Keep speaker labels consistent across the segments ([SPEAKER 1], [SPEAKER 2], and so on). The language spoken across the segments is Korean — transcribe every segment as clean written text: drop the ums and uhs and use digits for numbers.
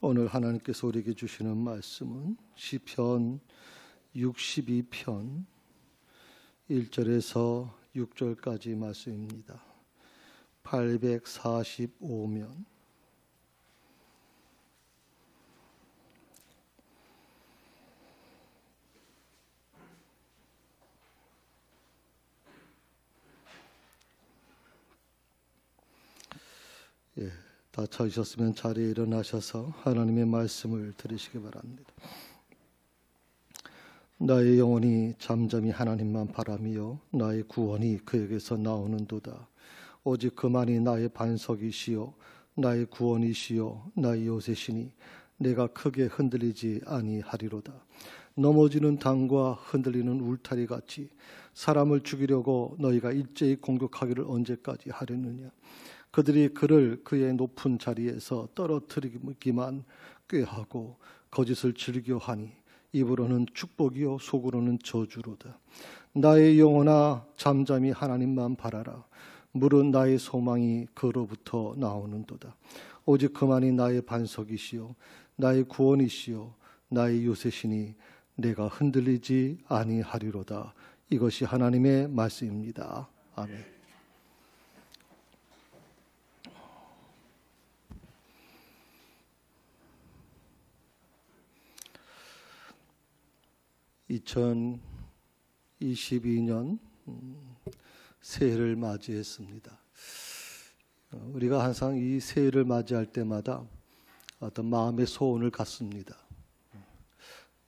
[SPEAKER 1] 오늘 하나님께서 우리에게 주시는 말씀은 시편 62편 1절에서 6절까지 말씀입니다. 845면 다 찾으셨으면 자리에 일어나셔서 하나님의 말씀을 들으시기 바랍니다. 나의 영혼이 잠잠히 하나님만 바라며 나의 구원이 그에게서 나오는도다. 오직 그만이 나의 반석이시요 나의 구원이시요 나의 요새시니 내가 크게 흔들리지 아니하리로다. 넘어지는 당과 흔들리는 울타리 같이 사람을 죽이려고 너희가 일제히 공격하기를 언제까지 하려느냐. 그들이 그를 그의 높은 자리에서 떨어뜨리기만 꾀하고 거짓을 즐겨하니 입으로는 축복이요 속으로는 저주로다. 나의 영혼아 잠잠히 하나님만 바라라. 물은 나의 소망이 그로부터 나오는도다. 오직 그만이 나의 반석이시요 나의 구원이시요 나의 요새시니 내가 흔들리지 아니하리로다. 이것이 하나님의 말씀입니다. 아멘. 2022년 새해를 맞이했습니다. 우리가 항상 이 새해를 맞이할 때마다 어떤 마음의 소원을 갖습니다.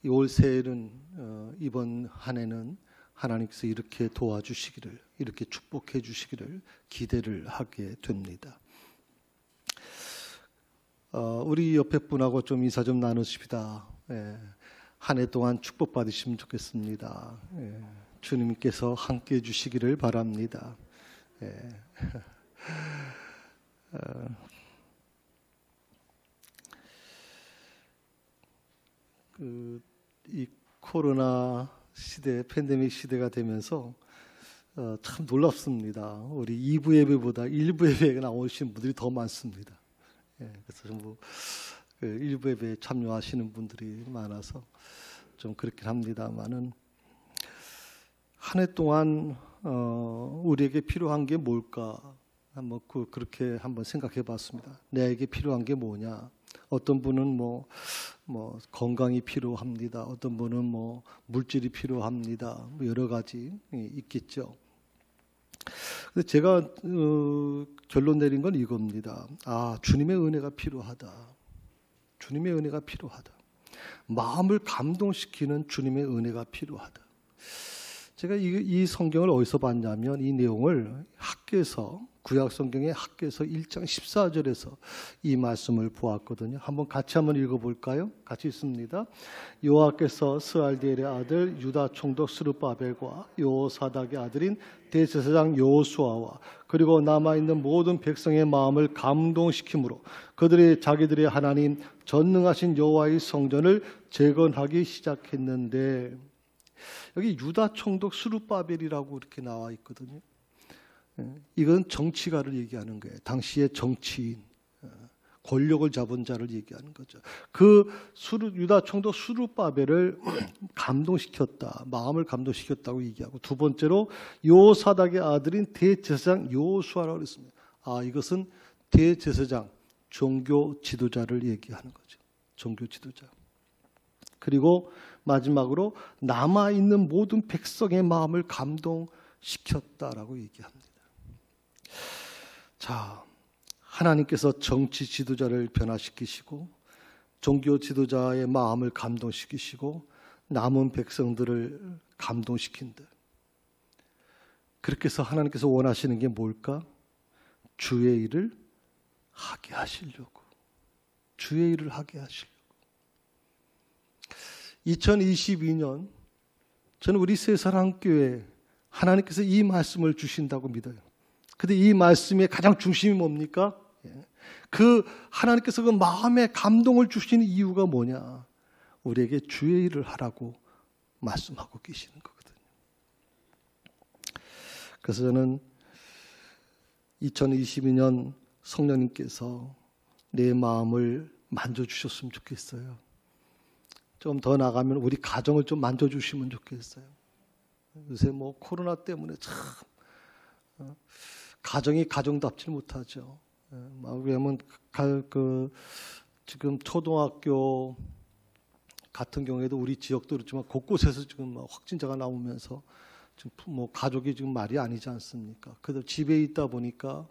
[SPEAKER 1] 올 새해는 이번 한 해는 하나님께서 이렇게 도와주시기를, 이렇게 축복해 주시기를 기대를 하게 됩니다. 우리 옆에 분하고 좀 인사 좀 나누십시다. 한 해 동안 축복받으시면 좋겠습니다. 주님께서 함께해 주시기를 바랍니다. 이 코로나 시대, 팬데믹 시대가 되면서 참 놀랍습니다. 우리 2부 예배보다 1부 예배에 나오신 분들이 더 많습니다. 그래서 전부 1부 예배에 참여하시는 분들이 많아서 좀 그렇긴 합니다만은 한 해 동안 우리에게 필요한 게 뭘까 한번 그렇게 한번 생각해 봤습니다. 내게 필요한 게 뭐냐? 어떤 분은 뭐 건강이 필요합니다. 어떤 분은 뭐 물질이 필요합니다. 뭐 여러 가지 있겠죠. 근데 제가 결론 내린 건 이겁니다. 주님의 은혜가 필요하다. 주님의 은혜가 필요하다. 마음을 감동시키는 주님의 은혜가 필요하다. 제가 이 성경을 어디서 봤냐면 이 내용을 학교에서 구약 성경의 학교에서 1장 14절에서 이 말씀을 보았거든요. 같이 한번 읽어볼까요? 같이 있습니다. 여호와께서 스알디엘의 아들 유다 총독 스룹바벨과 여호사닥의 아들인 대제사장 여호수아와 그리고 남아있는 모든 백성의 마음을 감동시킴으로 그들이 자기들의 하나님 전능하신 여호와의 성전을 재건하기 시작했는데, 여기 유다 총독 스룹바벨이라고 이렇게 나와 있거든요. 이건 정치가를 얘기하는 거예요. 당시의 정치인, 권력을 잡은 자를 얘기하는 거죠. 그 유다 총독 스룹바벨을 감동시켰다, 마음을 감동시켰다고 얘기하고, 두 번째로 여호사닥의 아들인 대제사장 여호수아라고 했습니다. 이것은 대제사장, 종교 지도자를 얘기하는 거죠. 종교 지도자. 그리고 마지막으로 남아있는 모든 백성의 마음을 감동시켰다라고 얘기합니다. 자, 하나님께서 정치 지도자를 변화시키시고 종교 지도자의 마음을 감동시키시고 남은 백성들을 감동시킨다. 그렇게 해서 하나님께서 원하시는 게 뭘까? 주의 일을 하게 하시려고. 주의 일을 하게 하시려고. 2022년 저는 우리 새사랑교회 하나님께서 이 말씀을 주신다고 믿어요. 근데 이 말씀의 가장 중심이 뭡니까? 하나님께서 그 마음에 감동을 주시는 이유가 뭐냐? 우리에게 주의 일을 하라고 말씀하고 계시는 거거든요. 그래서 저는 2022년 성령님께서 내 마음을 만져주셨으면 좋겠어요. 좀 더 나가면 우리 가정을 좀 만져주시면 좋겠어요. 요새 뭐 코로나 때문에 참 가정이 가정답지 못하죠. 왜냐하면 지금 초등학교 같은 경우에도 우리 지역도 그렇지만 곳곳에서 지금 확진자가 나오면서 지금 뭐 가족이 지금 말이 아니지 않습니까? 그래도 집에 있다 보니까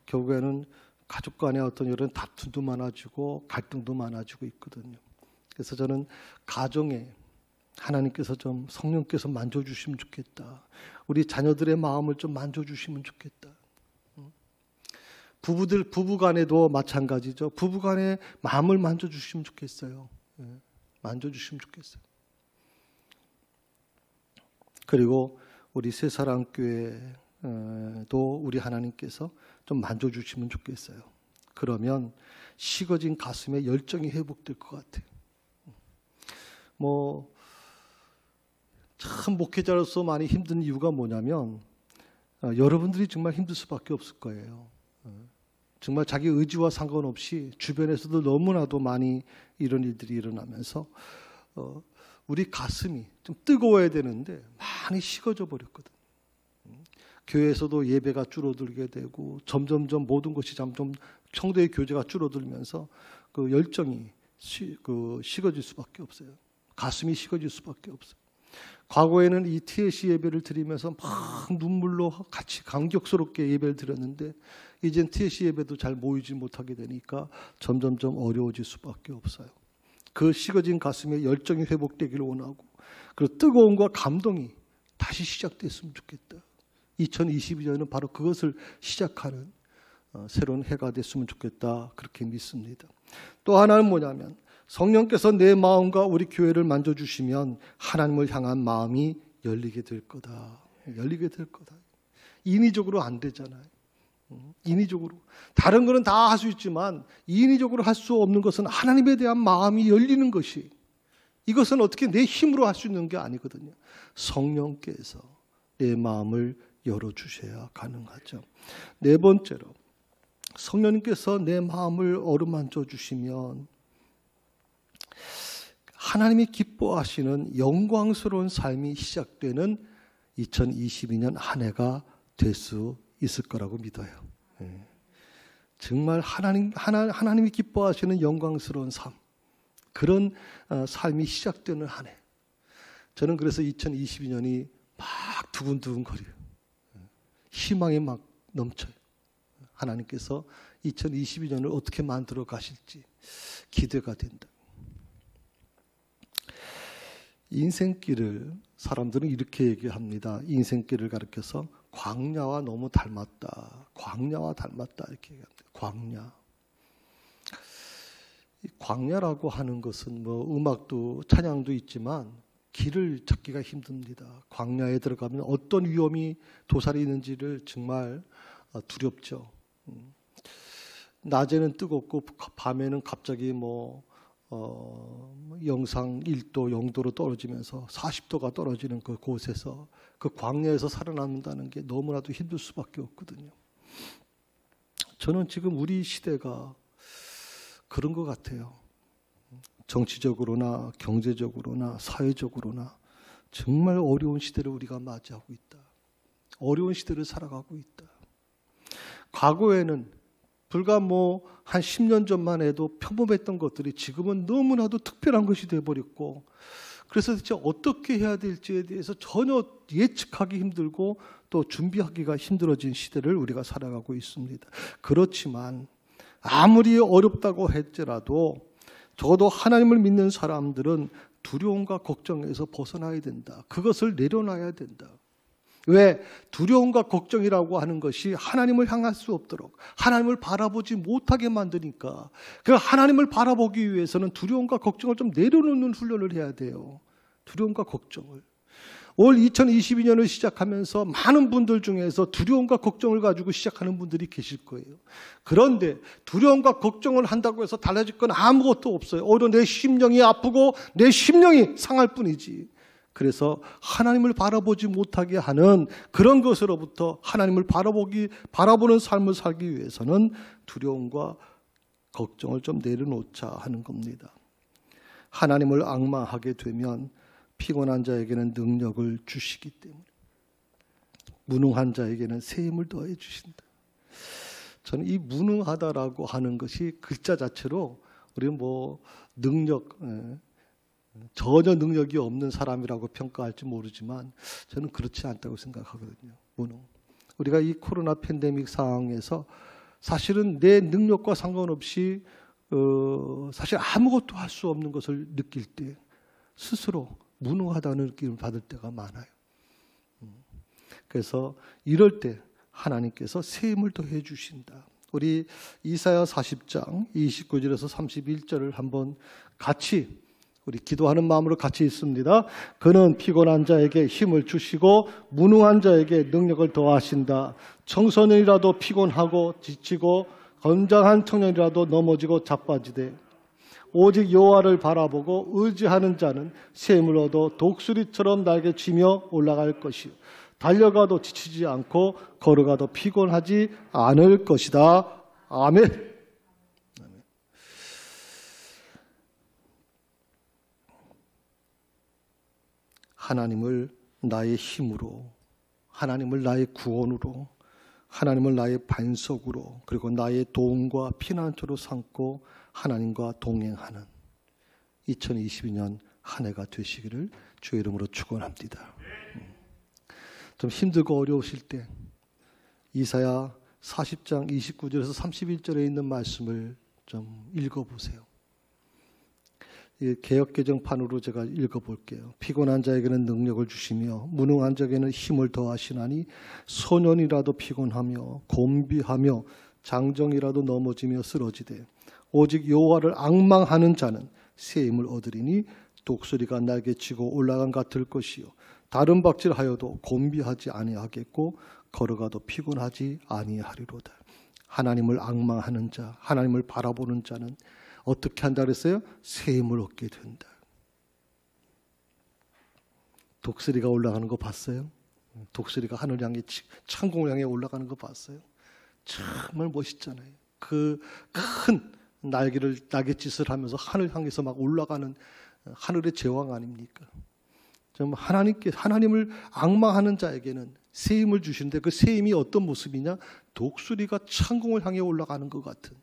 [SPEAKER 1] 결국에는 가족 간의 어떤 이런 다툼도 많아지고 갈등도 많아지고 있거든요. 그래서 저는 가정에 하나님께서 좀 성령께서 만져주시면 좋겠다. 우리 자녀들의 마음을 좀 만져주시면 좋겠다. 부부간에도 마찬가지죠. 부부간의 마음을 만져주시면 좋겠어요. 만져주시면 좋겠어요. 그리고 우리 새사랑교회도 우리 하나님께서 좀 만져주시면 좋겠어요. 그러면 식어진 가슴에 열정이 회복될 것 같아요. 참 목회자로서 많이 힘든 이유가 뭐냐면 여러분들이 정말 힘들 수밖에 없을 거예요. 정말 자기 의지와 상관없이 주변에서도 너무나도 많이 이런 일들이 일어나면서 우리 가슴이 좀 뜨거워야 되는데 많이 식어져 버렸거든요. 교회에서도 예배가 줄어들게 되고 점점점 모든 것이 점점 성도의 교제가 줄어들면서 그 열정이 식어질 수밖에 없어요. 가슴이 식어질 수밖에 없어요. 과거에는 이 TLC 예배를 드리면서 막 눈물로 같이 감격스럽게 예배를 드렸는데 이젠 TLC 예배도 잘 모이지 못하게 되니까 점점점 어려워질 수밖에 없어요. 그 식어진 가슴에 열정이 회복되기를 원하고 그리고 뜨거움과 감동이 다시 시작됐으면 좋겠다. 2022년은 바로 그것을 시작하는 새로운 해가 됐으면 좋겠다. 그렇게 믿습니다. 또 하나는 뭐냐면 성령께서 내 마음과 우리 교회를 만져주시면 하나님을 향한 마음이 열리게 될 거다. 열리게 될 거다. 인위적으로 안 되잖아요. 인위적으로. 다른 거는 다 할 수 있지만 인위적으로 할 수 없는 것은 하나님에 대한 마음이 열리는 것이 이것은 어떻게 내 힘으로 할 수 있는 게 아니거든요. 성령께서 내 마음을 열어주셔야 가능하죠. 네 번째로 성령님께서 내 마음을 어루만져 주시면 하나님이 기뻐하시는 영광스러운 삶이 시작되는 2022년 한 해가 될 수 있을 거라고 믿어요. 정말 하나님이 기뻐하시는 영광스러운 삶, 그런 삶이 시작되는 한 해. 저는 그래서 2022년이 막 두근두근거려요. 희망이 막 넘쳐요. 하나님께서 2022년을 어떻게 만들어 가실지 기대가 된다. 인생길을 사람들은 이렇게 얘기합니다. 인생길을 가리켜서 광야와 너무 닮았다. 광야와 닮았다 이렇게 얘기합니다. 광야. 이 광야라고 하는 것은 음악도 찬양도 있지만 길을 찾기가 힘듭니다. 광야에 들어가면 어떤 위험이 도사리 있는지를 정말 두렵죠. 낮에는 뜨겁고 밤에는 갑자기 영상 1도, 0도로 떨어지면서 40도가 떨어지는 그 곳에서 그 광야에서 살아남는다는 게 너무나도 힘들 수밖에 없거든요. 저는 지금 우리 시대가 그런 것 같아요. 정치적으로나 경제적으로나 사회적으로나 정말 어려운 시대를 우리가 맞이하고 있다. 어려운 시대를 살아가고 있다. 과거에는 불과 한 10년 전만 해도 평범했던 것들이 지금은 너무나도 특별한 것이 되어버렸고 그래서 대체 어떻게 해야 될지에 대해서 전혀 예측하기 힘들고 또 준비하기가 힘들어진 시대를 우리가 살아가고 있습니다. 그렇지만 아무리 어렵다고 할지라도 적어도 하나님을 믿는 사람들은 두려움과 걱정에서 벗어나야 된다. 그것을 내려놔야 된다. 왜? 두려움과 걱정이라고 하는 것이 하나님을 향할 수 없도록 하나님을 바라보지 못하게 만드니까 그 하나님을 바라보기 위해서는 두려움과 걱정을 좀 내려놓는 훈련을 해야 돼요. 두려움과 걱정을. 올 2022년을 시작하면서 많은 분들 중에서 두려움과 걱정을 가지고 시작하는 분들이 계실 거예요. 그런데 두려움과 걱정을 한다고 해서 달라질 건 아무것도 없어요. 오히려 내 심령이 아프고 내 심령이 상할 뿐이지. 그래서 하나님을 바라보지 못하게 하는 그런 것으로부터 하나님을 바라보는 삶을 살기 위해서는 두려움과 걱정을 좀 내려놓자 하는 겁니다. 하나님을 앙망하게 되면 피곤한 자에게는 능력을 주시기 때문에 무능한 자에게는 새 힘을 더해 주신다. 저는 이 무능하다라고 하는 것이 글자 자체로 우리는 뭐 능력, 전혀 능력이 없는 사람이라고 평가할지 모르지만 저는 그렇지 않다고 생각하거든요. 무능. 우리가 이 코로나 팬데믹 상황에서 사실은 내 능력과 상관없이 사실 아무것도 할 수 없는 것을 느낄 때 스스로 무능하다는 느낌을 받을 때가 많아요. 그래서 이럴 때 하나님께서 새 힘을 더해 주신다. 우리 이사야 40장 29절에서 31절을 한번 같이 우리 기도하는 마음으로 같이 읽습니다. 그는 피곤한 자에게 힘을 주시고 무능한 자에게 능력을 더하신다. 청소년이라도 피곤하고 지치고 건장한 청년이라도 넘어지고 자빠지되 오직 여호와를 바라보고 의지하는 자는 새 힘을 얻어 독수리처럼 날개치며 올라갈 것이요 달려가도 지치지 않고 걸어가도 피곤하지 않을 것이다. 아멘. 하나님을 나의 힘으로, 하나님을 나의 구원으로, 하나님을 나의 반석으로, 그리고 나의 도움과 피난처로 삼고 하나님과 동행하는 2022년 한 해가 되시기를 주의 이름으로 축원합니다. 좀 힘들고 어려우실 때 이사야 40장 29절에서 31절에 있는 말씀을 좀 읽어보세요. 개역개정판으로 제가 읽어볼게요. 피곤한 자에게는 능력을 주시며 무능한 자에게는 힘을 더하시나니 소년이라도 피곤하며 곤비하며 장정이라도 넘어지며 쓰러지되 오직 여호와를 앙망하는 자는 새 힘을 얻으리니 독수리가 날개치고 올라간 같을 것이요 다른 박질하여도 곤비하지 아니하겠고 걸어가도 피곤하지 아니하리로다. 하나님을 앙망하는 자, 하나님을 바라보는 자는 어떻게 한다 그랬어요? 새 힘을 얻게 된다. 독수리가 올라가는 거 봤어요? 독수리가 하늘 향해 창공을 향해 올라가는 거 봤어요? 정말 멋있잖아요. 그 큰 날갯짓을 하면서 하늘 향해서 막 올라가는 하늘의 제왕 아닙니까? 좀 하나님을 앙망하는 자에게는 새 힘을 주시는데 그 새 힘이 어떤 모습이냐? 독수리가 창공을 향해 올라가는 것 같은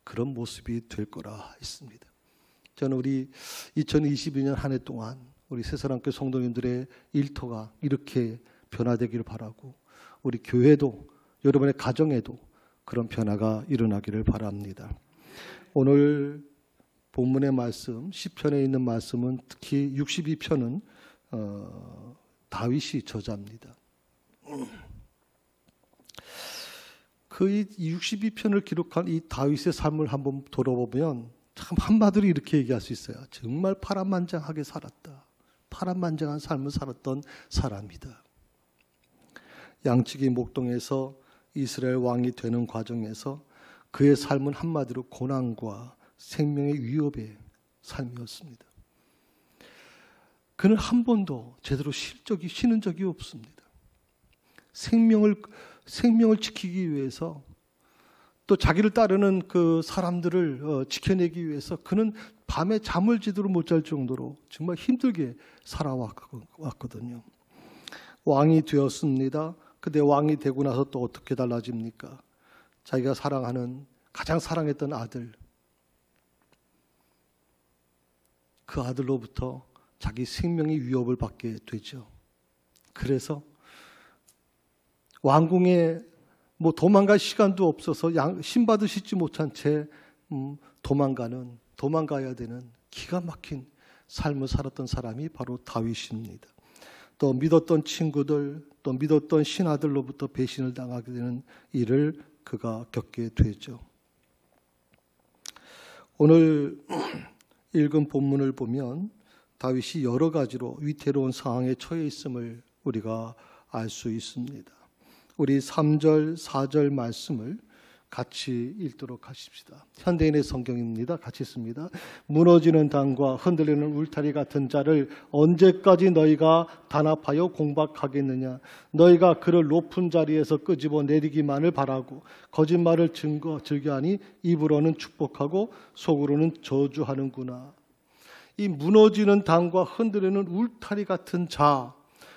[SPEAKER 1] 그런 모습이 될 거라 했습니다. 저는 우리 2022년 한 해 동안 우리 새사랑교회 성도님들의 일터가 이렇게 변화되기를 바라고 우리 교회도 여러분의 가정에도 그런 변화가 일어나기를 바랍니다. 오늘 본문의 말씀, 시편에 있는 말씀은 특히 62편은 다윗이 저자입니다. 그 62편을 기록한 이 다윗의 삶을 한번 돌아보면 참 한마디로 이렇게 얘기할 수 있어요. 정말 파란만장하게 살았다. 파란만장한 삶을 살았던 사람이다. 양치기 목동에서 이스라엘 왕이 되는 과정에서 그의 삶은 한마디로 고난과 생명의 위협의 삶이었습니다. 그는 한 번도 제대로 쉬는 적이 없습니다. 생명을 지키기 위해서 또 자기를 따르는 그 사람들을 지켜내기 위해서 그는 밤에 잠을 제대로 못 잘 정도로 정말 힘들게 살아왔거든요. 왕이 되었습니다. 근데 왕이 되고 나서 또 어떻게 달라집니까? 자기가 사랑하는 가장 사랑했던 아들, 그 아들로부터 자기 생명의 위협을 받게 되죠. 그래서 왕궁에 도망갈 시간도 없어서 신발도 신지 못한 채 도망가야 되는 기가 막힌 삶을 살았던 사람이 바로 다윗입니다. 또 믿었던 친구들, 또 믿었던 신하들로부터 배신을 당하게 되는 일을 그가 겪게 되죠. 오늘 읽은 본문을 보면 다윗이 여러 가지로 위태로운 상황에 처해 있음을 우리가 알 수 있습니다. 우리 3절, 4절 말씀을 같이 읽도록 하십시다. 현대인의 성경입니다. 같이 읽습니다. 무너지는 당과 흔들리는 울타리 같은 자를 언제까지 너희가 단합하여 공박하겠느냐. 너희가 그를 높은 자리에서 끄집어 내리기만을 바라고 거짓말을 즐겨하니 입으로는 축복하고 속으로는 저주하는구나. 이 무너지는 당과 흔들리는 울타리 같은 자,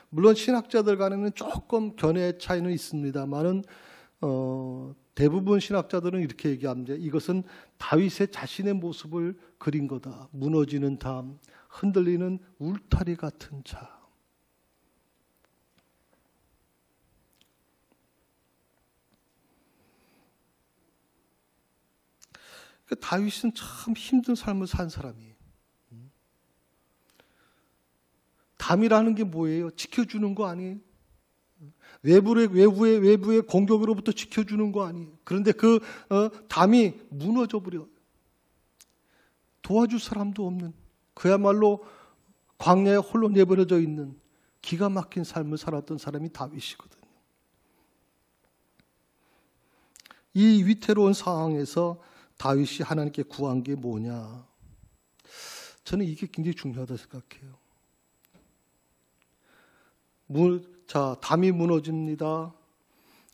[SPEAKER 1] 물론 신학자들 간에는 조금 견해의 차이는 있습니다만은 대부분 신학자들은 이렇게 얘기합니다. 이것은 다윗의 자신의 모습을 그린 거다. 무너지는 담, 흔들리는 울타리 같은 자. 그러니까 다윗은 참 힘든 삶을 산 사람이에요. 담이라는 게 뭐예요? 지켜주는 거 아니에요? 외부의 공격으로부터 지켜주는 거 아니에요. 그런데 그 담이 무너져 버려. 도와줄 사람도 없는, 그야말로 광야에 홀로 내버려져 있는 기가 막힌 삶을 살았던 사람이 다윗이거든요. 이 위태로운 상황에서 다윗이 하나님께 구한 게 뭐냐? 저는 이게 굉장히 중요하다고 생각해요. 담이 무너집니다.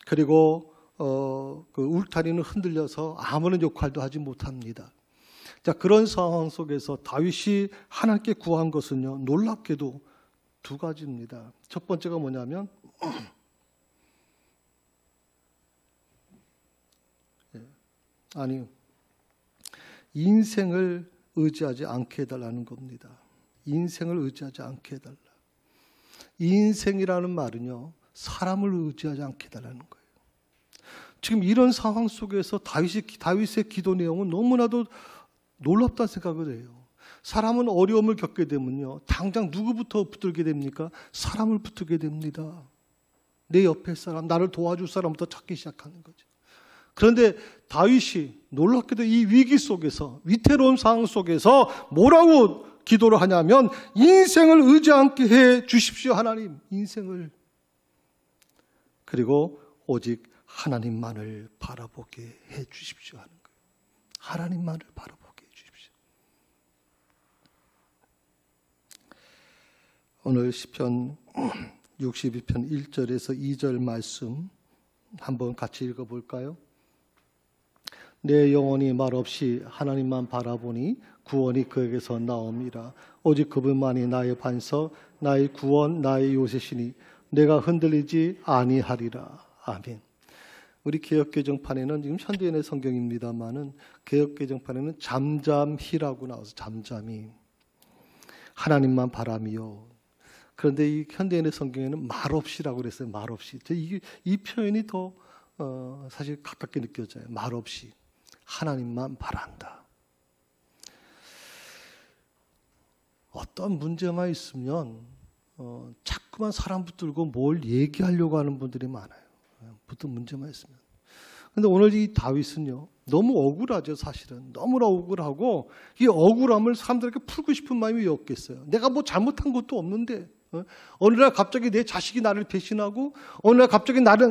[SPEAKER 1] 그리고 그 울타리는 흔들려서 아무런 역할도 하지 못합니다. 자, 그런 상황 속에서 다윗이 하나님께 구한 것은요, 놀랍게도 두 가지입니다. 첫 번째가 뭐냐면 인생을 의지하지 않게 해달라는 겁니다. 인생을 의지하지 않게 해달라. 인생이라는 말은요, 사람을 의지하지 않게 해달라는 거예요. 지금 이런 상황 속에서 다윗의 기도 내용은 너무나도 놀랍다는 생각을 해요. 사람은 어려움을 겪게 되면요, 당장 누구부터 붙들게 됩니까? 사람을 붙들게 됩니다. 내 옆에 사람, 나를 도와줄 사람부터 찾기 시작하는 거죠. 그런데 다윗이 놀랍게도 이 위기 속에서, 위태로운 상황 속에서 뭐라고 기도를 하냐면, 인생을 의지 않게 해 주십시오, 하나님. 인생을. 그리고 오직 하나님만을 바라보게 해 주십시오 하는 거예요. 하나님만을 바라보게 해 주십시오. 오늘 시편 62편 1절에서 2절 말씀 한번 같이 읽어볼까요? 내 영혼이 말없이 하나님만 바라보니 구원이 그에게서 나옵니다. 오직 그분만이 나의 반석, 나의 구원, 나의 요새시니 내가 흔들리지 아니하리라. 아멘. 우리 개역개정판에는, 지금 현대인의 성경입니다만은 개역개정판에는 잠잠히라고 나와서 잠잠히 하나님만 바라미요. 그런데 이 현대인의 성경에는 말없이라고 그랬어요. 말없이. 이 표현이 더 사실 가깝게 느껴져요. 말없이 하나님만 바란다. 어떤 문제만 있으면 자꾸만 사람 붙들고 뭘 얘기하려고 하는 분들이 많아요. 보통 문제만 있으면. 그런데 오늘 이 다윗은요, 너무 억울하죠. 사실은 너무나 억울하고, 이 억울함을 사람들에게 풀고 싶은 마음이 왜 없겠어요? 내가 뭐 잘못한 것도 없는데, 어느 날 갑자기 내 자식이 나를 배신하고, 어느 날 갑자기 나와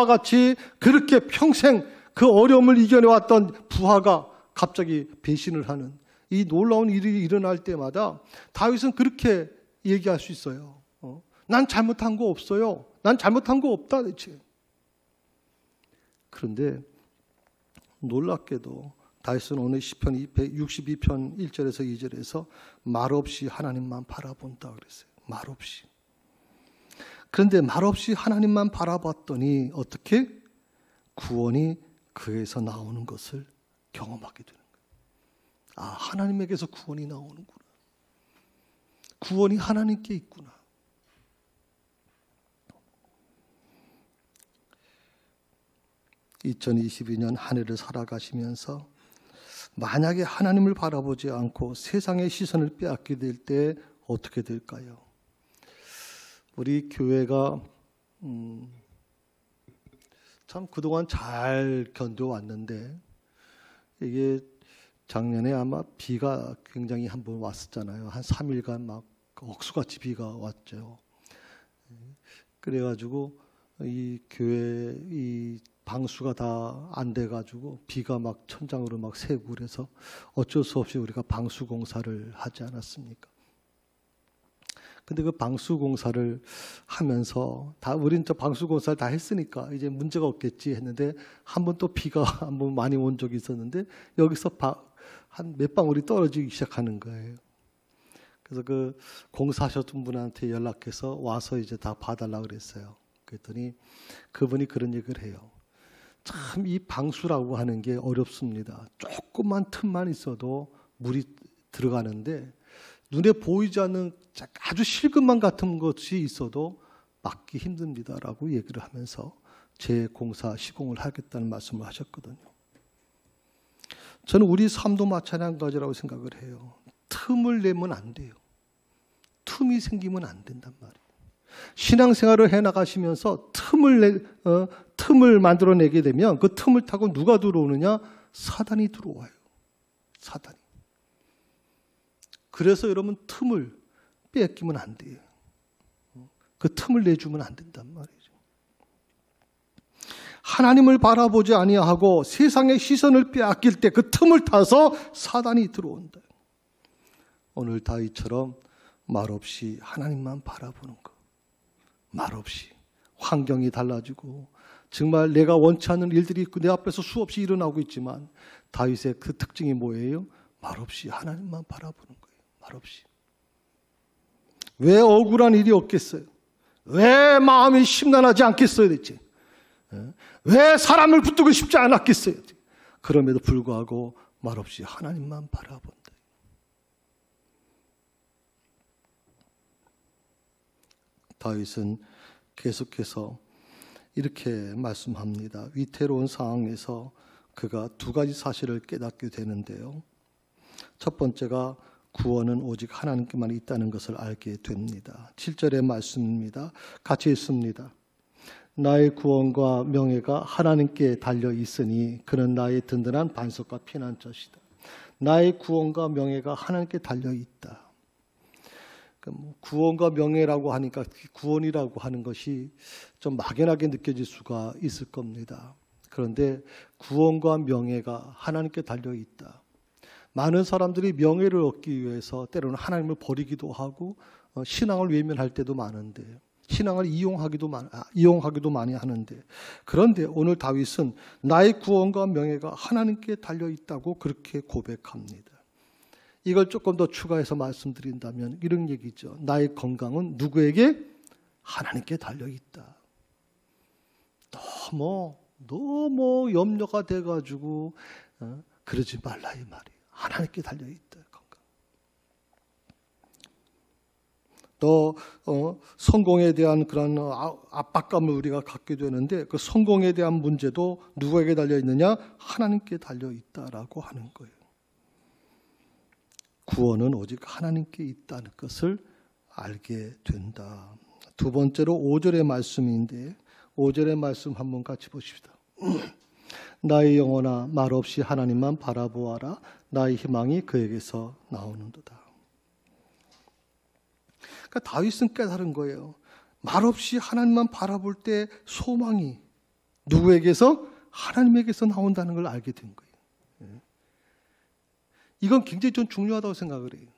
[SPEAKER 1] 같이 그렇게 평생 그 어려움을 이겨내왔던 부하가 갑자기 배신을 하는 이 놀라운 일이 일어날 때마다 다윗은 그렇게 얘기할 수 있어요. 난 잘못한 거 없어요. 난 잘못한 거 없다 대체. 그런데 놀랍게도 다윗은 오늘 시편 62편 1절에서 2절에서 말없이 하나님만 바라본다 그랬어요. 말없이. 그런데 말없이 하나님만 바라봤더니 어떻게? 구원이 그에서 나오는 것을 경험하게 되는 거예요. 아, 하나님에게서 구원이 나오는구나. 구원이 하나님께 있구나. (2022년) 한 해를 살아가시면서 만약에 하나님을 바라보지 않고 세상의 시선을 빼앗게 될 때 어떻게 될까요? 우리 교회가 참 그동안 잘 견뎌왔는데, 이게 작년에 아마 비가 굉장히 한번 왔었잖아요. 한 3일간 막 억수같이 비가 왔죠. 그래가지고 이 교회 이 방수가 다 안 돼가지고 비가 막 천장으로 막 새고 그래서 어쩔 수 없이 우리가 방수 공사를 하지 않았습니까? 근데 그 방수 공사를 하면서 우린 저 방수 공사를 다 했으니까 이제 문제가 없겠지 했는데 한 번 또 비가 한 번 많이 온 적이 있었는데 여기서 한 몇 방울이 떨어지기 시작하는 거예요. 그래서 그 공사하셨던 분한테 연락해서 와서 이제 다 봐달라고 그랬어요. 그랬더니 그분이 그런 얘기를 해요. 참 이 방수라고 하는 게 어렵습니다. 조그만 틈만 있어도 물이 들어가는데 눈에 보이지 않는 아주 실금만 같은 것이 있어도 막기 힘듭니다라고 얘기를 하면서 재공사 시공을 하겠다는 말씀을 하셨거든요. 저는 우리 삶도 마찬가지라고 생각을 해요. 틈을 내면 안 돼요. 틈이 생기면 안 된단 말이에요. 신앙생활을 해나가시면서 틈을 만들어내게 되면 그 틈을 타고 누가 들어오느냐? 사단이 들어와요. 사단이. 그래서 여러분 틈을 뺏기면 안 돼요. 그 틈을 내주면 안 된단 말이죠. 하나님을 바라보지 아니하고 세상의 시선을 빼앗길 때 그 틈을 타서 사단이 들어온다. 오늘 다윗처럼 말없이 하나님만 바라보는 것. 말없이. 환경이 달라지고 정말 내가 원치 않는 일들이 내 앞에서 수없이 일어나고 있지만 다윗의 그 특징이 뭐예요? 말없이 하나님만 바라보는 거예요. 말없이. 왜 억울한 일이 없겠어요? 왜 마음이 심란하지 않겠어요? 대체? 왜 사람을 붙들고 싶지 않았겠어요? 그럼에도 불구하고 말없이 하나님만 바라본다. 다윗은 계속해서 이렇게 말씀합니다. 위태로운 상황에서 그가 두 가지 사실을 깨닫게 되는데요. 첫 번째가 구원은 오직 하나님께만 있다는 것을 알게 됩니다. 7절의 말씀입니다. 같이 읽습니다. 나의 구원과 명예가 하나님께 달려 있으니 그는 나의 든든한 반석과 피난처시다. 나의 구원과 명예가 하나님께 달려 있다. 구원과 명예라고 하니까 구원이라고 하는 것이 좀 막연하게 느껴질 수가 있을 겁니다. 그런데 구원과 명예가 하나님께 달려 있다. 많은 사람들이 명예를 얻기 위해서 때로는 하나님을 버리기도 하고 신앙을 외면할 때도 많은데 신앙을 이용하기도 많이 하는데 그런데 오늘 다윗은 나의 구원과 명예가 하나님께 달려 있다고 그렇게 고백합니다. 이걸 조금 더 추가해서 말씀드린다면 이런 얘기죠. 나의 건강은 누구에게? 하나님께 달려있다. 너무 염려가 돼가지고 그러지 말라 이 말이에요. 하나님께 달려있다. 건강. 또 성공에 대한 그런 압박감을 우리가 갖게 되는데 그 성공에 대한 문제도 누구에게 달려있느냐? 하나님께 달려있다라고 하는 거예요. 구원은 오직 하나님께 있다는 것을 알게 된다. 두 번째로 5절의 말씀인데 5절의 말씀 한번 같이 보십시다. 나의 영혼아 말없이 하나님만 바라보아라. 나의 희망이 그에게서 나오는도다. 그러니까 다윗은 깨달은 거예요. 말없이 하나님만 바라볼 때 소망이 누구에게서? 하나님에게서 나온다는 걸 알게 된 거예요. 이건 굉장히 좀 중요하다고 생각을 해요.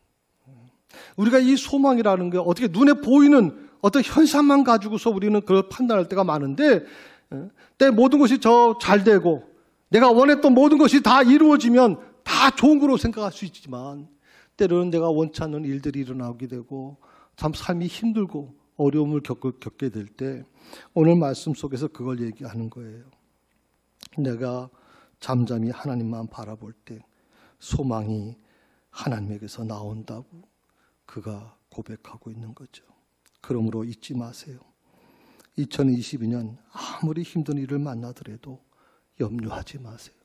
[SPEAKER 1] 우리가 이 소망이라는 게 어떻게 눈에 보이는 어떤 현상만 가지고서 우리는 그걸 판단할 때가 많은데 내 모든 것이 잘 되고 내가 원했던 모든 것이 다 이루어지면 다 좋은 거로 생각할 수 있지만 때로는 내가 원치 않는 일들이 일어나게 되고 참 삶이 힘들고 어려움을 겪게 될 때 오늘 말씀 속에서 그걸 얘기하는 거예요. 내가 잠잠히 하나님만 바라볼 때 소망이 하나님에게서 나온다고 그가 고백하고 있는 거죠. 그러므로 잊지 마세요. 2022년 아무리 힘든 일을 만나더라도 염려하지 마세요.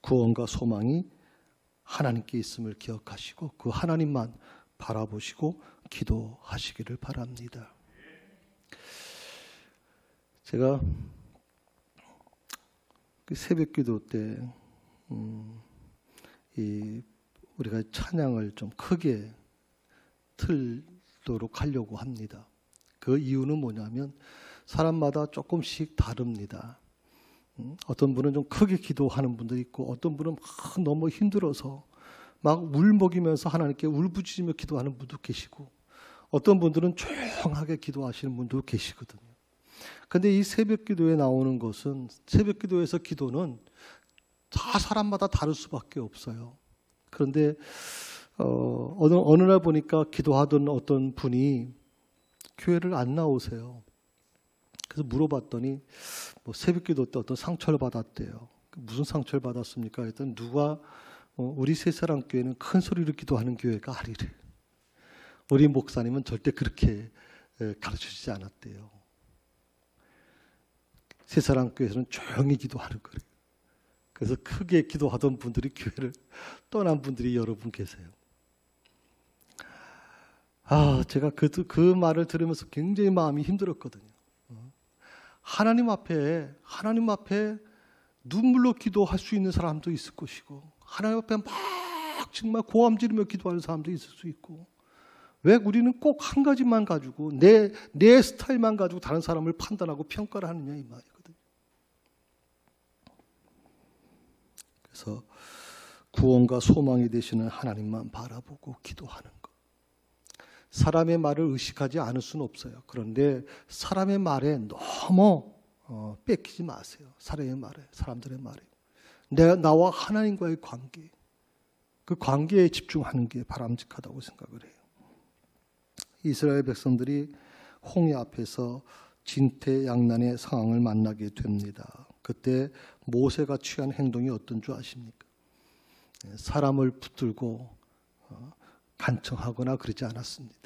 [SPEAKER 1] 구원과 소망이 하나님께 있음을 기억하시고 그 하나님만 바라보시고 기도하시기를 바랍니다. 제가 그 새벽기도 때 우리가 찬양을 좀 크게 틀도록 하려고 합니다. 그 이유는 뭐냐면 사람마다 조금씩 다릅니다. 어떤 분은 좀 크게 기도하는 분도 있고 어떤 분은 막 너무 힘들어서 막 울먹이면서 하나님께 울부짖으며 기도하는 분도 계시고 어떤 분들은 조용하게 기도하시는 분도 계시거든요. 그런데 이 새벽기도에 나오는 것은 새벽기도에서 기도는 다 사람마다 다를 수밖에 없어요. 그런데 어느 날 보니까 기도하던 어떤 분이 교회를 안 나오세요. 그래서 물어봤더니 뭐 새벽기도 때 어떤 상처를 받았대요. 무슨 상처를 받았습니까? 했더니 누가 우리 새사랑교회는 큰 소리로 기도하는 교회가 아니래. 우리 목사님은 절대 그렇게 가르쳐주지 않았대요. 새사랑교회에서는 조용히 기도하는 거래요. 그래서 크게 기도하던 분들이 교회를 떠난 분들이 여러분 계세요. 제가 그 말을 들으면서 굉장히 마음이 힘들었거든요. 하나님 앞에 눈물로 기도할 수 있는 사람도 있을 것이고 하나님 앞에 막 정말 고함 지르며 기도하는 사람도 있을 수 있고 왜 우리는 꼭 한 가지만 가지고 내 스타일만 가지고 다른 사람을 판단하고 평가를 하느냐 이 말이거든요. 그래서 구원과 소망이 되시는 하나님만 바라보고 기도하는 것. 사람의 말을 의식하지 않을 수는 없어요. 그런데 사람의 말에 너무 뺏기지 마세요. 사람들의 말에. 나와 하나님과의 관계, 그 관계에 집중하는 게 바람직하다고 생각을 해요. 이스라엘 백성들이 홍해 앞에서 진퇴양난의 상황을 만나게 됩니다. 그때 모세가 취한 행동이 어떤 줄 아십니까? 사람을 붙들고 간청하거나 그러지 않았습니다.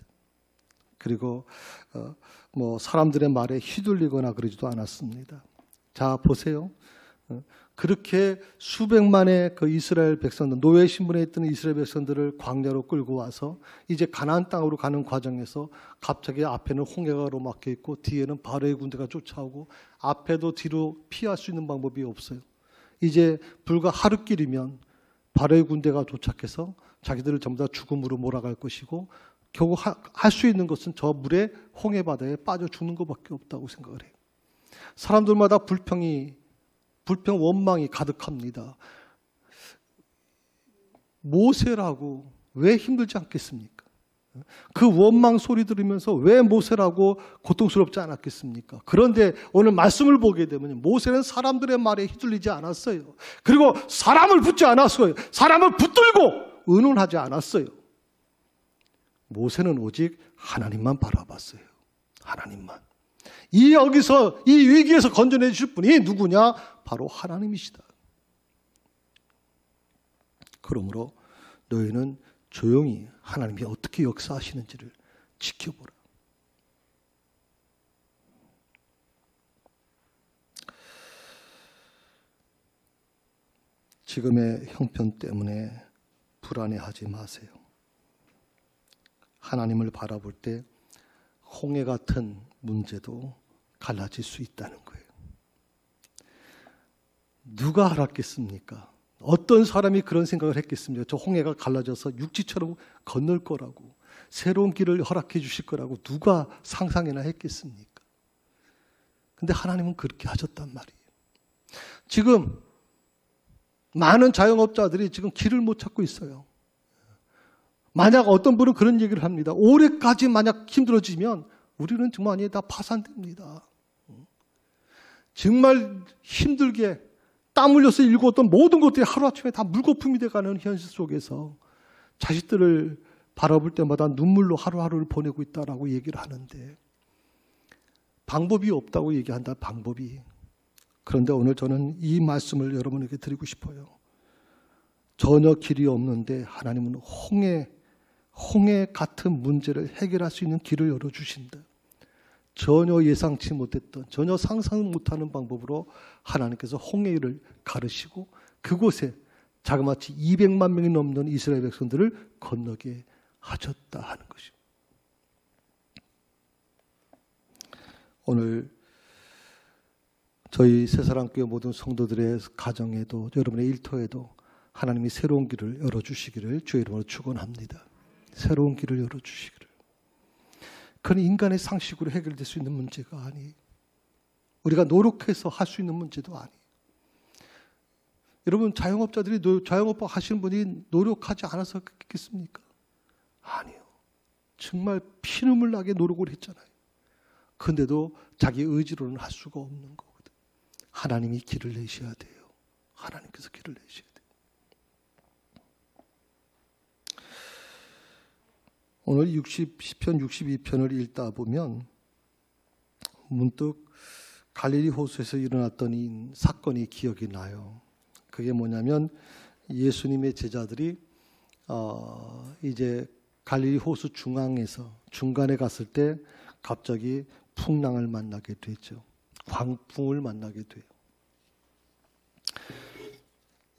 [SPEAKER 1] 그리고 사람들의 말에 휘둘리거나 그러지도 않았습니다. 자, 보세요. 그렇게 수백만의 그 이스라엘 백성들, 노예 신분에 있던 이스라엘 백성들을 광야로 끌고 와서 이제 가나안 땅으로 가는 과정에서 갑자기 앞에는 홍해가 막혀 있고 뒤에는 바로의 군대가 쫓아오고 앞에도 뒤로 피할 수 있는 방법이 없어요. 이제 불과 하루길이면 바로의 군대가 도착해서 자기들을 전부 다 죽음으로 몰아갈 것이고 결국 할 수 있는 것은 저 물에 홍해 바다에 빠져 죽는 것밖에 없다고 생각을 해요. 사람들마다 불평, 원망이 가득합니다. 모세라고 왜 힘들지 않겠습니까? 그 원망 소리 들으면서 왜 모세라고 고통스럽지 않았겠습니까? 그런데 오늘 말씀을 보게 되면 모세는 사람들의 말에 휘둘리지 않았어요. 그리고 사람을 붙지 않았어요. 사람을 붙들고 의논하지 않았어요. 모세는 오직 하나님만 바라봤어요. 하나님만. 이 위기에서 건져내 주실 분이 누구냐? 바로 하나님이시다. 그러므로 너희는 조용히 하나님이 어떻게 역사하시는지를 지켜보라. 지금의 형편 때문에 불안해하지 마세요. 하나님을 바라볼 때 홍해 같은 문제도 갈라질 수 있다는 거예요. 누가 알았겠습니까? 어떤 사람이 그런 생각을 했겠습니까? 저 홍해가 갈라져서 육지처럼 건널 거라고, 새로운 길을 허락해 주실 거라고 누가 상상이나 했겠습니까? 근데 하나님은 그렇게 하셨단 말이에요. 지금 많은 자영업자들이 지금 길을 못 찾고 있어요. 만약 어떤 분은 그런 얘기를 합니다. 올해까지 만약 힘들어지면 우리는 정말 다 파산됩니다. 정말 힘들게 땀 흘려서 일구었던 모든 것들이 하루아침에 다 물거품이 돼가는 현실 속에서 자식들을 바라볼 때마다 눈물로 하루하루를 보내고 있다라고 얘기를 하는데 방법이 없다고 얘기한다. 방법이. 그런데 오늘 저는 이 말씀을 여러분에게 드리고 싶어요. 전혀 길이 없는데 하나님은 홍해 같은 문제를 해결할 수 있는 길을 열어주신다. 전혀 예상치 못했던, 전혀 상상 못하는 방법으로 하나님께서 홍해를 가르시고 그곳에 자그마치 200만 명이 넘는 이스라엘 백성들을 건너게 하셨다 하는 것입니다. 오늘 저희 새사랑교회 모든 성도들의 가정에도 여러분의 일터에도 하나님이 새로운 길을 열어주시기를 주의 이름으로 축원합니다. 새로운 길을 열어주시기를. 그건 인간의 상식으로 해결될 수 있는 문제가 아니에요. 우리가 노력해서 할 수 있는 문제도 아니에요. 여러분, 자영업자들이 자영업 하시는 분이 노력하지 않아서 그렇겠습니까? 아니요. 정말 피눈물 나게 노력을 했잖아요. 그런데도 자기 의지로는 할 수가 없는 거거든. 하나님이 길을 내셔야 돼요. 하나님께서 길을 내셔야 돼요. 오늘 시편 62편을 읽다 보면 문득 갈릴리 호수에서 일어났던 이 사건이 기억이 나요. 그게 뭐냐면 예수님의 제자들이 이제 갈릴리 호수 중간에 갔을 때 갑자기 풍랑을 만나게 되죠. 광풍을 만나게 돼요.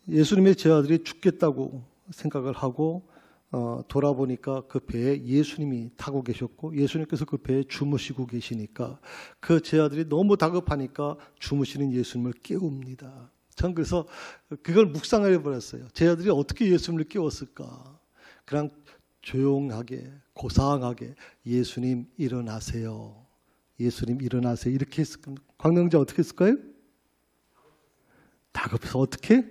[SPEAKER 1] 예수님의 제자들이 죽겠다고 생각을 하고 돌아보니까 그 배에 예수님이 타고 계셨고 예수님께서 그 배에 주무시고 계시니까 그 제자들이 너무 다급하니까 주무시는 예수님을 깨웁니다. 전 그래서 그걸 묵상을 해버렸어요. 제자들이 어떻게 예수님을 깨웠을까? 그냥 조용하게 고상하게 예수님 일어나세요. 예수님 일어나세요. 이렇게 했을까? 광명자 어떻게 했을까요? 다급해서 어떻게?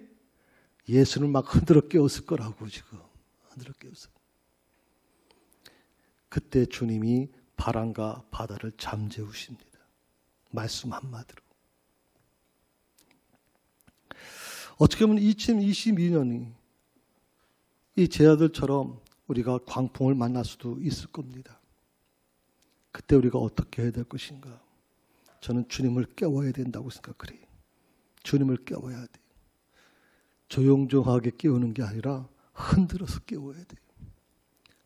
[SPEAKER 1] 예수를 막 흔들어 깨웠을 거라고 지금. 흔들어 깨웠어요. 그때 주님이 바람과 바다를 잠재우십니다. 말씀 한마디로. 어떻게 보면 2022년이 이 제자들처럼 우리가 광풍을 만날 수도 있을 겁니다. 그때 우리가 어떻게 해야 될 것인가? 저는 주님을 깨워야 된다고 생각을 해요. 주님을 깨워야 돼요. 조용조용하게 깨우는 게 아니라 흔들어서 깨워야 돼요.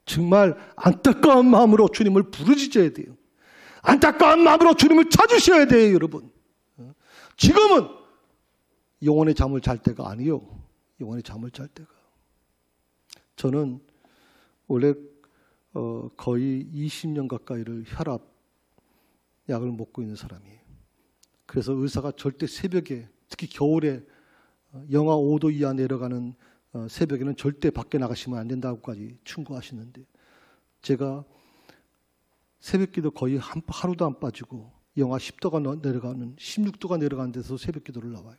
[SPEAKER 1] 정말 안타까운 마음으로 주님을 부르짖어야 돼요. 안타까운 마음으로 주님을 찾으셔야 돼요, 여러분. 지금은 영혼의 잠을 잘 때가 아니요. 영혼의 잠을 잘 때가. 저는 원래 거의 20년 가까이를 혈압 약을 먹고 있는 사람이에요. 그래서 의사가 절대 새벽에, 특히 겨울에 영하 5도 이하 내려가는 새벽에는 절대 밖에 나가시면 안 된다고까지 충고하시는데 제가 새벽기도 거의 하루도 안 빠지고 영하 10도가 내려가는 16도가 내려가는 데서 새벽기도를 나와요.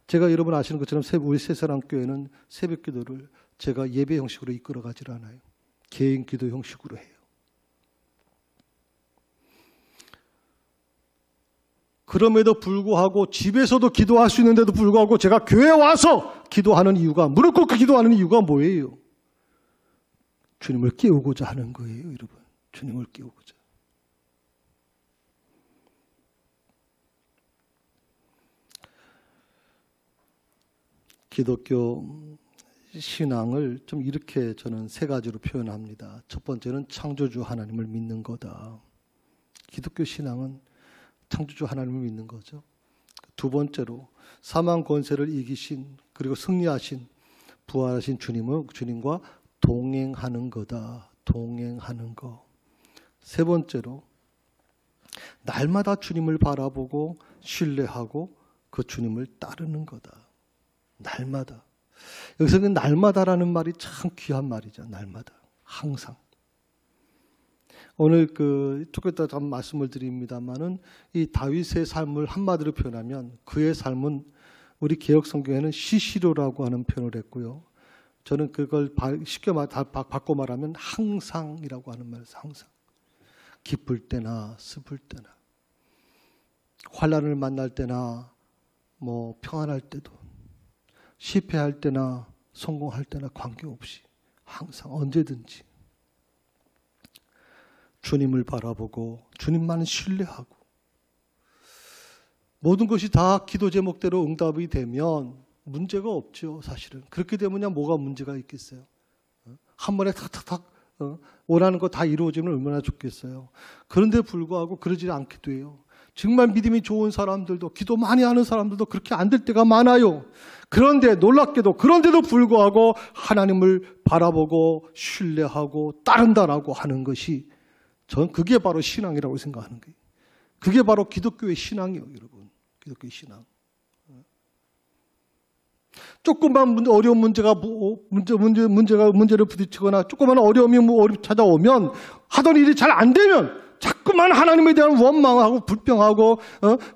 [SPEAKER 1] 제가 여러분 아시는 것처럼 우리 새사랑교회는 새벽기도를 제가 예배 형식으로 이끌어가질 않아요. 개인 기도 형식으로 해요. 그럼에도 불구하고 집에서도 기도할 수 있는데도 불구하고 제가 교회에 와서 기도하는 이유가, 무릎 꿇고 기도하는 이유가 뭐예요? 주님을 깨우고자 하는 거예요, 여러분. 주님을 깨우고자. 기독교 신앙을 좀 이렇게 저는 세 가지로 표현합니다. 첫 번째는 창조주 하나님을 믿는 거다. 기독교 신앙은 창조주 하나님을 믿는 거죠. 두 번째로 사망 권세를 이기신 그리고 승리하신 부활하신 주님과 동행하는 거다. 동행하는 거. 세 번째로 날마다 주님을 바라보고 신뢰하고 그 주님을 따르는 거다. 날마다. 여기서 그 날마다라는 말이 참 귀한 말이죠. 날마다. 항상. 오늘 조금 이따 좀 말씀을 드립니다만은 이 다윗의 삶을 한마디로 표현하면 그의 삶은 우리 개역 성경에는 시시로라고 하는 표현을 했고요. 저는 그걸 쉽게 바꿔 말하면 항상이라고 하는 말이에요. 항상. 기쁠 때나 슬플 때나 환난을 만날 때나 뭐 평안할 때도 실패할 때나 성공할 때나 관계없이 항상 언제든지 주님을 바라보고 주님만 신뢰하고 모든 것이 다 기도 제목대로 응답이 되면 문제가 없죠. 사실은. 그렇게 되면 뭐가 문제가 있겠어요. 한 번에 탁탁탁 원하는 거 다 이루어지면 얼마나 좋겠어요. 그런데 불구하고 그러지 않게 돼요. 정말 믿음이 좋은 사람들도 기도 많이 하는 사람들도 그렇게 안 될 때가 많아요. 그런데 놀랍게도 그런데도 불구하고 하나님을 바라보고 신뢰하고 따른다라고 하는 것이 전 그게 바로 신앙이라고 생각하는 거예요. 그게 바로 기독교의 신앙이에요, 여러분. 기독교의 신앙. 조금만 어려운 문제를 부딪히거나 조금만 어려움이 찾아오면 하던 일이 잘 안 되면 자꾸 자꾸만 하나님에 대한 원망하고 불평하고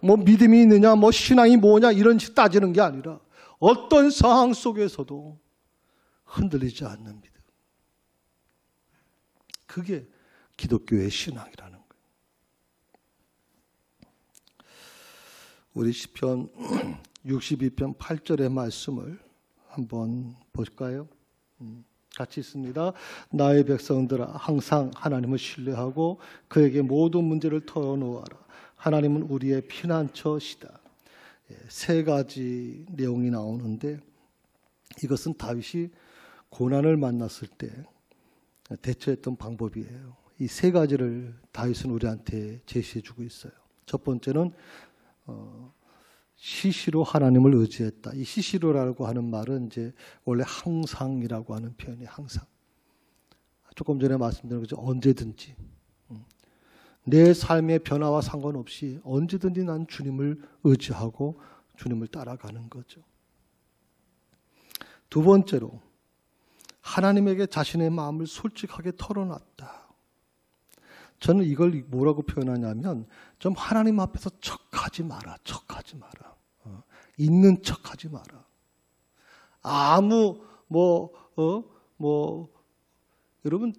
[SPEAKER 1] 뭐 믿음이 있느냐, 뭐 신앙이 뭐냐 이런 식 따지는 게 아니라 어떤 상황 속에서도 흔들리지 않는 믿음. 그게 기독교의 신앙이라는 거예요. 우리 시편 62편 8절의 말씀을 한번 볼까요? 같이 있습니다. 나의 백성들아 항상 하나님을 신뢰하고 그에게 모든 문제를 털어놓아라. 하나님은 우리의 피난처시다. 세 가지 내용이 나오는데 이것은 다윗이 고난을 만났을 때 대처했던 방법이에요. 이 세 가지를 다윗은 우리한테 제시해주고 있어요. 첫 번째는 시시로 하나님을 의지했다. 이 시시로라고 하는 말은 이제 원래 항상이라고 하는 표현이 항상. 조금 전에 말씀드린 거죠. 언제든지. 내 삶의 변화와 상관없이 언제든지 난 주님을 의지하고 주님을 따라가는 거죠. 두 번째로 하나님에게 자신의 마음을 솔직하게 털어놨다. 저는 이걸 뭐라고 표현하냐면 좀 하나님 앞에서 척하지 마라. 척하지 마라. 있는 척하지 마라. 아무 여러분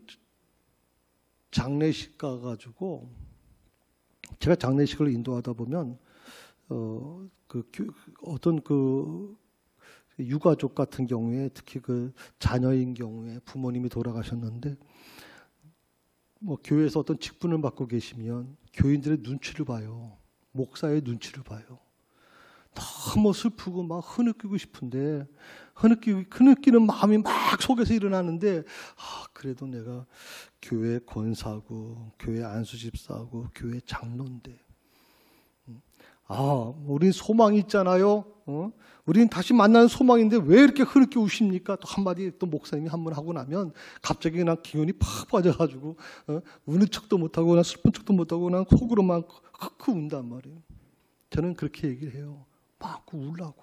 [SPEAKER 1] 장례식 가가지고 제가 장례식을 인도하다 보면 어떤 유가족 같은 경우에 특히 그 자녀인 경우에 부모님이 돌아가셨는데 뭐 교회에서 어떤 직분을 맡고 계시면 교인들의 눈치를 봐요. 목사의 눈치를 봐요. 너무 슬프고 막 흐느끼고 싶은데 흐느끼는 마음이 막 속에서 일어나는데 그래도 내가 교회 권사고 교회 안수집사고 교회 장로인데 우린 소망이 있잖아요. 우린 다시 만나는 소망인데 왜 이렇게 흐느끼 우십니까? 또 한마디 또 목사님이 한 번 하고 나면 갑자기 그냥 기운이 팍 빠져가지고 우는 척도 못하고 그냥 슬픈 척도 못하고 그냥 속으로만 크크 운단 말이에요. 저는 그렇게 얘기를 해요. 막 울라고.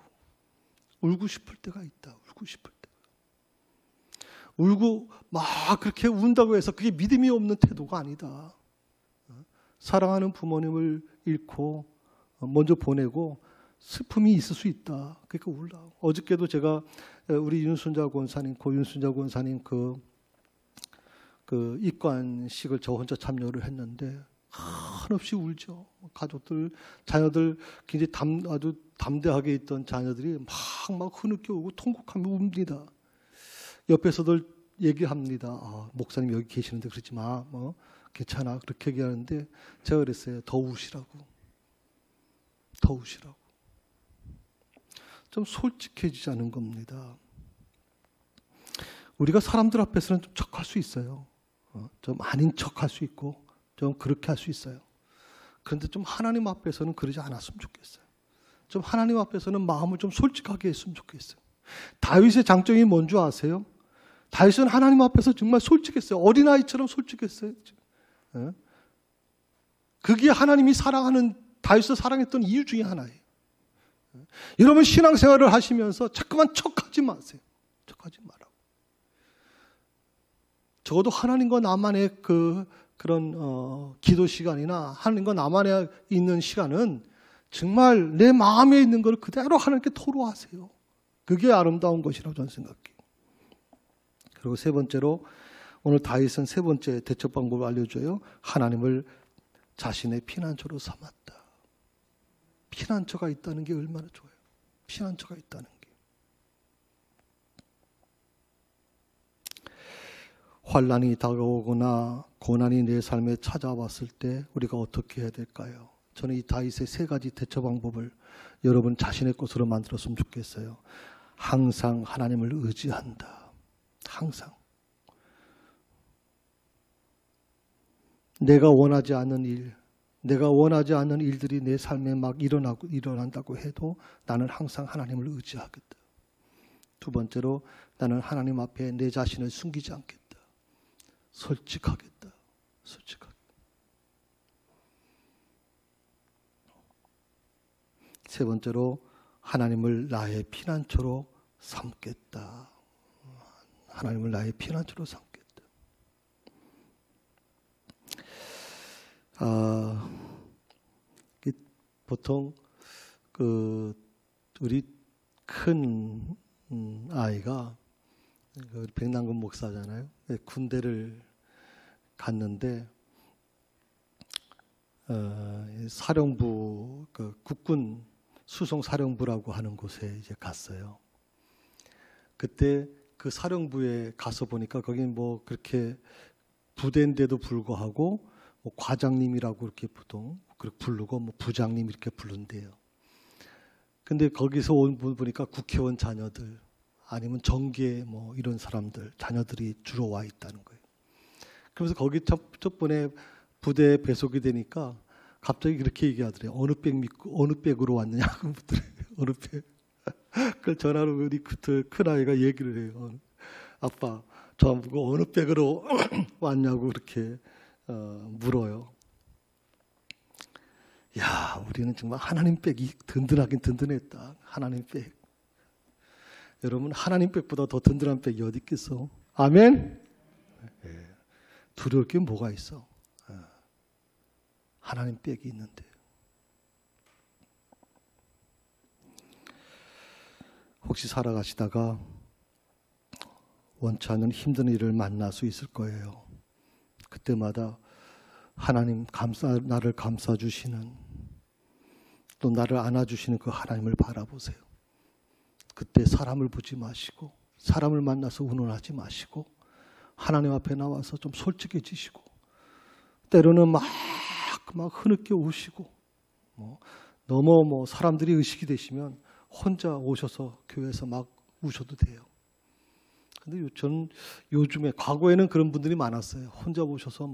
[SPEAKER 1] 울고 싶을 때가 있다. 울고 싶을 때. 울고 막 그렇게 운다고 해서 그게 믿음이 없는 태도가 아니다. 사랑하는 부모님을 잃고 먼저 보내고 슬픔이 있을 수 있다. 그러니까 울라고. 어저께도 제가 우리 윤순자 권사님, 고윤순자 권사님 그 입관식을 저 혼자 참여를 했는데 한없이 울죠. 가족들, 자녀들 굉장히 아주 담대하게 있던 자녀들이 막 흐느껴 오고 통곡하며 웁니다. 옆에서들 얘기합니다. 목사님 여기 계시는데 그러지 마. 괜찮아. 그렇게 얘기하는데 제가 그랬어요. 더 우시라고. 더 우시라고. 좀 솔직해지자는 겁니다. 우리가 사람들 앞에서는 좀 척할 수 있어요. 좀 아닌 척할 수 있고 좀 그렇게 할 수 있어요. 그런데 좀 하나님 앞에서는 그러지 않았으면 좋겠어요. 좀 하나님 앞에서는 마음을 좀 솔직하게 했으면 좋겠어요. 다윗의 장점이 뭔지 아세요? 다윗은 하나님 앞에서 정말 솔직했어요. 어린아이처럼 솔직했어요. 그게 하나님이 사랑하는 다윗을 사랑했던 이유 중에 하나예요. 여러분 신앙생활을 하시면서 자꾸만 척하지 마세요. 척하지 말라고. 적어도 하나님과 나만의 그런 기도 시간이나 하나님과 나만에 있는 시간은 정말 내 마음에 있는 걸 그대로 하나님께 토로하세요. 그게 아름다운 것이라고 저는 생각해요. 그리고 세 번째로 오늘 다윗은 세 번째 대처 방법을 알려줘요. 하나님을 자신의 피난처로 삼았다. 피난처가 있다는 게 얼마나 좋아요. 피난처가 있다는 게. 환난이 다가오거나 고난이 내 삶에 찾아왔을 때 우리가 어떻게 해야 될까요? 저는 이 다윗의 세 가지 대처 방법을 여러분 자신의 것으로 만들었으면 좋겠어요. 항상 하나님을 의지한다. 항상. 내가 원하지 않는 일, 내가 원하지 않는 일들이 내 삶에 막 일어난다고 해도 나는 항상 하나님을 의지하겠다. 두 번째로 나는 하나님 앞에 내 자신을 숨기지 않겠다. 솔직하겠다. 솔직하게. 세 번째로 하나님을 나의 피난처로 삼겠다. 하나님을 나의 피난처로 삼겠다. 보통 우리 큰 아이가 백남근 목사잖아요. 군대를 갔는데 사령부 국군 수송사령부라고 하는 곳에 이제 갔어요. 그때 그 사령부에 가서 보니까 거긴 뭐 그렇게 부대인데도 불구하고 뭐 과장님이라고 이렇게 보통 그렇게 부르고 뭐 부장님 이렇게 부른대요. 근데 거기서 온 분 보니까 국회의원 자녀들 아니면 정계 뭐 이런 사람들 자녀들이 주로 와 있다는 거예요. 그러면서 거기 첫 번에 부대에 배속이 되니까 갑자기 그렇게 얘기하더래요. 어느 백으로 왔느냐고 묻더래요. 어느 백. 그걸 전화로 우리 큰 아이가 얘기를 해요. 아빠, 저보고 어느 백으로 왔냐고 그렇게 물어요. 야, 우리는 정말 하나님 백이 든든하긴 든든했다. 하나님 백. 여러분, 하나님 백보다 더 든든한 백이 어디 있겠어? 아멘? 네. 두려울 게 뭐가 있어? 하나님 백이 있는데. 혹시 살아가시다가 원치 않는 힘든 일을 만날 수 있을 거예요. 그때마다 하나님 나를 감싸주시는, 또 나를 안아주시는 그 하나님을 바라보세요. 그때 사람을 보지 마시고, 사람을 만나서 운운하지 마시고, 하나님 앞에 나와서 좀 솔직해지시고, 때로는 막 흐느껴 우시고, 너무 사람들이 의식이 되시면 혼자 오셔서 교회에서 막 우셔도 돼요. 근데 저는 요즘에, 과거에는 그런 분들이 많았어요. 혼자 오셔서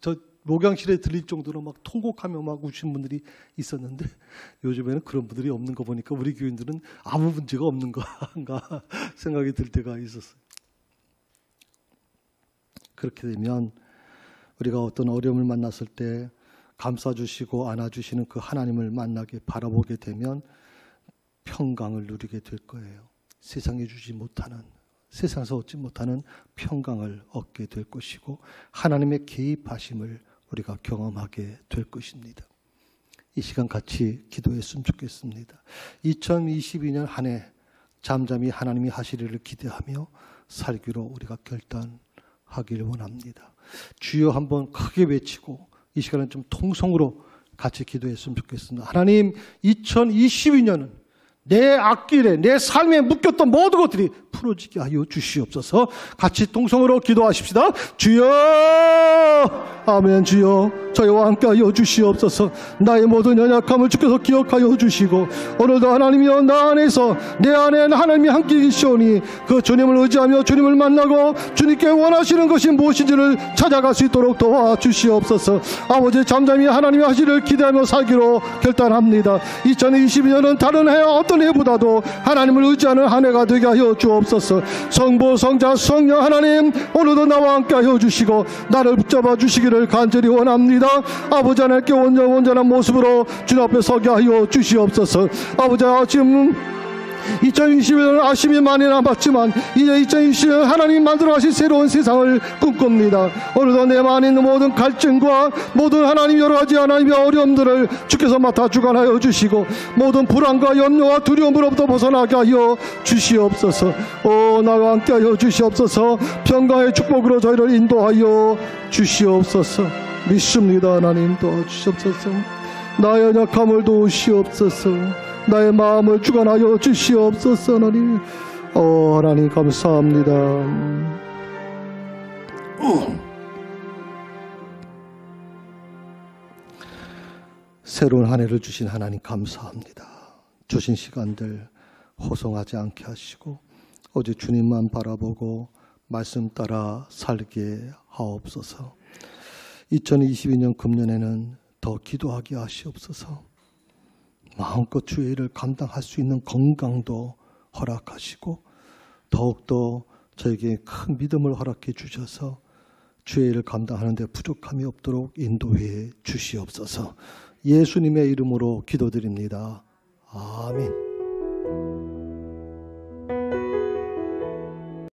[SPEAKER 1] 저 목양실에 들릴 정도로 막 통곡하며 막 우시는 분들이 있었는데, 요즘에는 그런 분들이 없는 거 보니까 우리 교인들은 아무 문제가 없는가 생각이 들 때가 있었어요. 그렇게 되면 우리가 어떤 어려움을 만났을 때 감싸주시고 안아주시는 그 하나님을 만나게 바라보게 되면 평강을 누리게 될 거예요. 세상에 주지 못하는, 세상에서 얻지 못하는 평강을 얻게 될 것이고, 하나님의 개입하심을 우리가 경험하게 될 것입니다. 이 시간 같이 기도했으면 좋겠습니다. 2022년 한 해 잠잠히 하나님이 하시리를 기대하며 살기로 우리가 결단하기를 원합니다. 주여 한번 크게 외치고 이 시간은 좀 통성으로 같이 기도했으면 좋겠습니다. 하나님, 2022년은 내 앞길에, 내 삶에 묶였던 모든 것들이 풀어지게 하여 주시옵소서. 같이 통성으로 기도하십시다. 주여, 아멘. 주여, 저희와 함께 하여 주시옵소서. 나의 모든 연약함을 주께서 기억하여 주시고, 오늘도 하나님이여 나 안에서, 내 안에 하나님이 함께 계시오니 그 주님을 의지하며 주님을 만나고 주님께 원하시는 것이 무엇인지를 찾아갈 수 있도록 도와주시옵소서. 아버지, 잠잠히 하나님이 하시기를 기대하며 살기로 결단합니다. 2022년은 다른 해와 어떤 해보다도 하나님을 의지하는 한 해가 되게 하여 주옵소서. 성부, 성자, 성령 하나님, 오늘도 나와 함께 하여 주시고 나를 붙잡아 주시기를 간절히 원합니다. 아버지 하나님께 온전한 모습으로 주님 앞에 서게 하여 주시옵소서. 아버지, 지금 2021년 아쉬움이 많이 남았지만 이제 2021년 하나님이 만들어가신 새로운 세상을 꿈꿉니다. 오늘도 내 안에 있는 모든 갈증과 모든 하나님 여러 가지 하나님의 어려움들을 주께서 맡아 주관하여 주시고, 모든 불안과 염려와 두려움으로부터 벗어나게 하여 주시옵소서. 나와 함께 하여 주시옵소서. 평강의 축복으로 저희를 인도하여 주시옵소서. 믿습니다. 하나님 도와주시옵소서. 나의 연약함을 도우시옵소서. 나의 마음을 주관하여 주시옵소서. 하나님, 하나님 감사합니다. 새로운 한 해를 주신 하나님 감사합니다. 주신 시간들 호송하지 않게 하시고 오직 주님만 바라보고 말씀 따라 살게 하옵소서. 2022년 금년에는 더 기도하게 하시옵소서. 마음껏 주의 일을 감당할 수 있는 건강도 허락하시고 더욱더 저에게 큰 믿음을 허락해 주셔서 주의 일을 감당하는 데 부족함이 없도록 인도해 주시옵소서. 예수님의 이름으로 기도드립니다. 아멘.